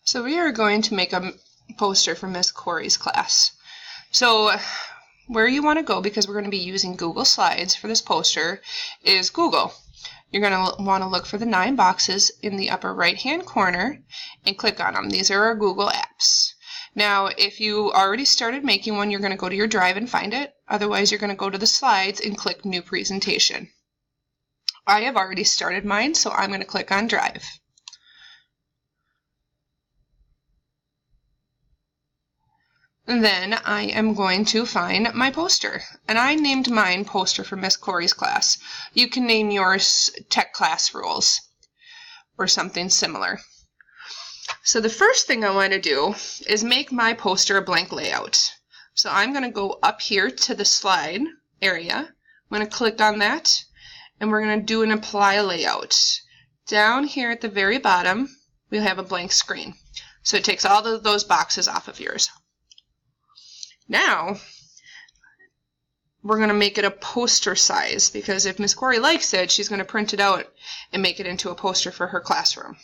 So we are going to make a poster for Miss Corey's class. So where you want to go, because we're going to be using Google Slides for this poster, is Google. You're going to want to look for the 9 boxes in the upper right hand corner and click on them. These are our Google apps. Now if you already started making one, you're going to go to your drive and find it. Otherwise you're going to go to the slides and click New Presentation. I have already started mine, so I'm going to click on Drive. And then I am going to find my poster, and I named mine Poster for Miss Corey's Class. You can name yours Tech Class Rules or something similar. So the first thing I want to do is make my poster a blank layout. So I'm going to go up here to the slide area. I'm going to click on that, and we're going to do an Apply Layout. Down here at the very bottom, we'll have a blank screen. So it takes all of those boxes off of yours. Now, we're going to make it a poster size, because if Miss Corey likes it, she's going to print it out and make it into a poster for her classroom.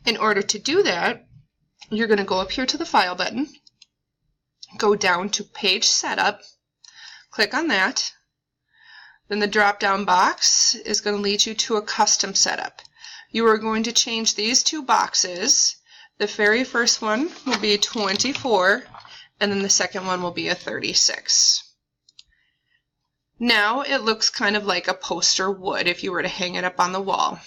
In order to do that, you're going to go up here to the File button, go down to Page Setup, click on that. Then the drop-down box is going to lead you to a custom setup. You are going to change these 2 boxes. The very first one will be 24. And then the second one will be a 36. Now it looks kind of like a poster would if you were to hang it up on the wall.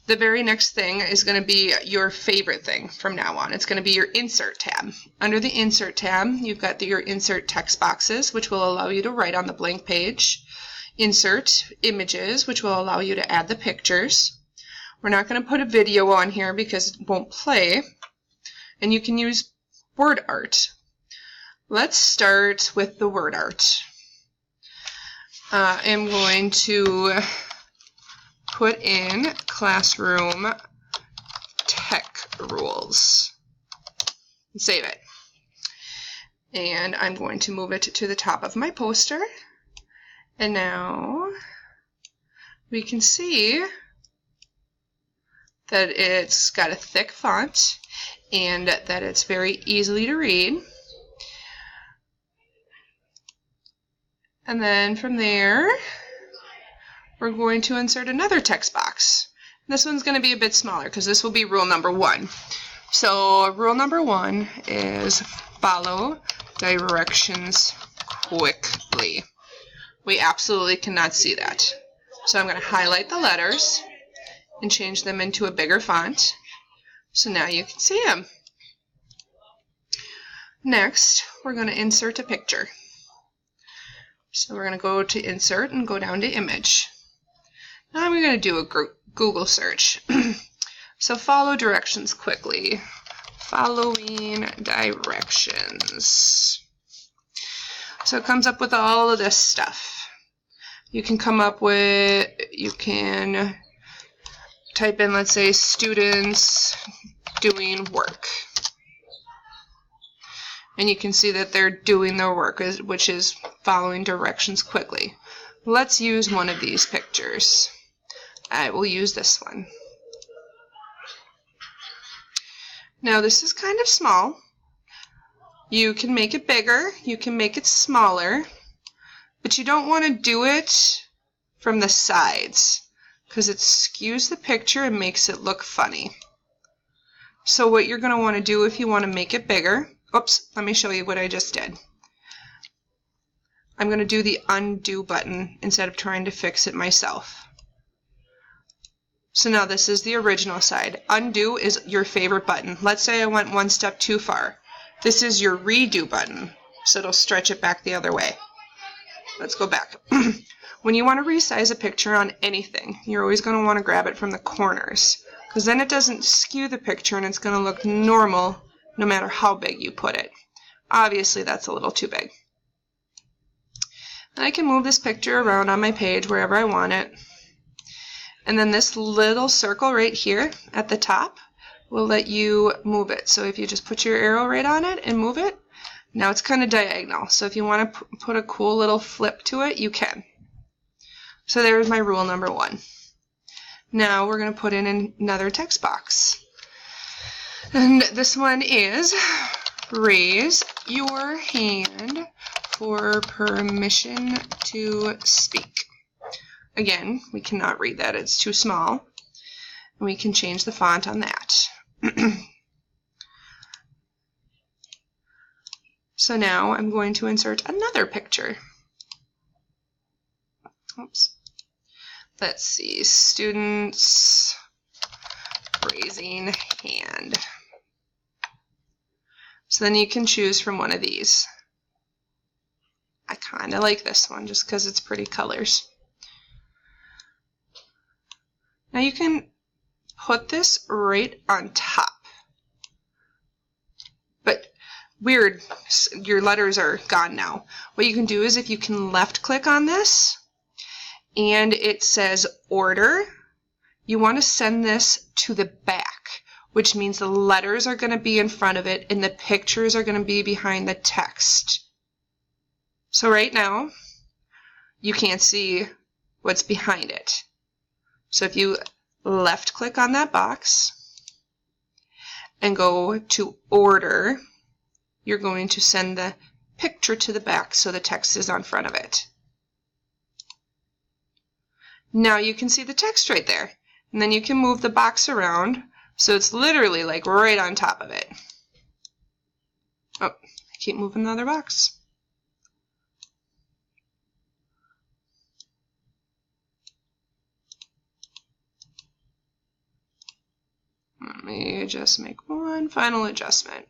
The very next thing is going to be your favorite thing from now on. It's going to be your Insert tab. Under the Insert tab, you've got your Insert text boxes, which will allow you to write on the blank page. Insert Images, which will allow you to add the pictures. We're not going to put a video on here because it won't play. And you can use Word Art. Let's start with the word art. I'm going to put in Classroom Tech Rules and save it. And I'm going to move it to the top of my poster. And now we can see that it's got a thick font and that it's very easily to read. And then from there, we're going to insert another text box. This one's going to be a bit smaller because this will be rule number 1. So rule number 1 is follow directions quickly. We absolutely cannot see that. So I'm going to highlight the letters and change them into a bigger font. So now you can see them. Next, we're going to insert a picture. So we're going to go to Insert and go down to Image. Now we're going to do a Google search. So follow directions quickly. Following directions. So it comes up with all of this stuff. You can type in, let's say, students doing work. And you can see that they're doing their work, which is following directions quickly. Let's use one of these pictures. I will use this one. Now this is kind of small. You can make it bigger, you can make it smaller, but you don't want to do it from the sides because it skews the picture and makes it look funny. So what you're going to want to do if you want to make it bigger, oops, let me show you what I just did. I'm going to do the undo button instead of trying to fix it myself. So now this is the original side. Undo is your favorite button. Let's say I went one step too far. This is your redo button, so it'll stretch it back the other way. Let's go back. When you want to resize a picture on anything, you're always going to want to grab it from the corners, because then it doesn't skew the picture and it's going to look normal no matter how big you put it. Obviously that's a little too big. And I can move this picture around on my page wherever I want it. And then this little circle right here at the top will let you move it. So if you just put your arrow right on it and move it, now it's kind of diagonal. So if you want to put a cool little flip to it, you can. So there's my rule number 1. Now we're going to put in another text box. And this one is raise your hand for permission to speak. Again, we cannot read that, it's too small. We can change the font on that. So now I'm going to insert another picture. Oops. Let's see, students raising hand. So then you can choose from one of these. I kind of like this one just because it's pretty colors. Now you can put this right on top. But weird, your letters are gone now. What you can do is if you can left click on this and it says order, you want to send this to the back, which means the letters are going to be in front of it and the pictures are going to be behind the text. So right now, you can't see what's behind it. So if you left click on that box and go to order, you're going to send the picture to the back so the text is on front of it. Now you can see the text right there. And then you can move the box around so it's literally like right on top of it. Oh, I keep moving the other box. Let me just make one final adjustment.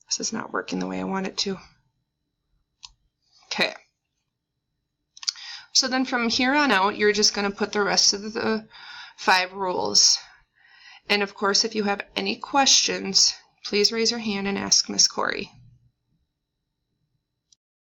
This is not working the way I want it to. Okay. So then from here on out, you're just going to put the rest of the 5 rules. And of course, if you have any questions, please raise your hand and ask Miss Corey.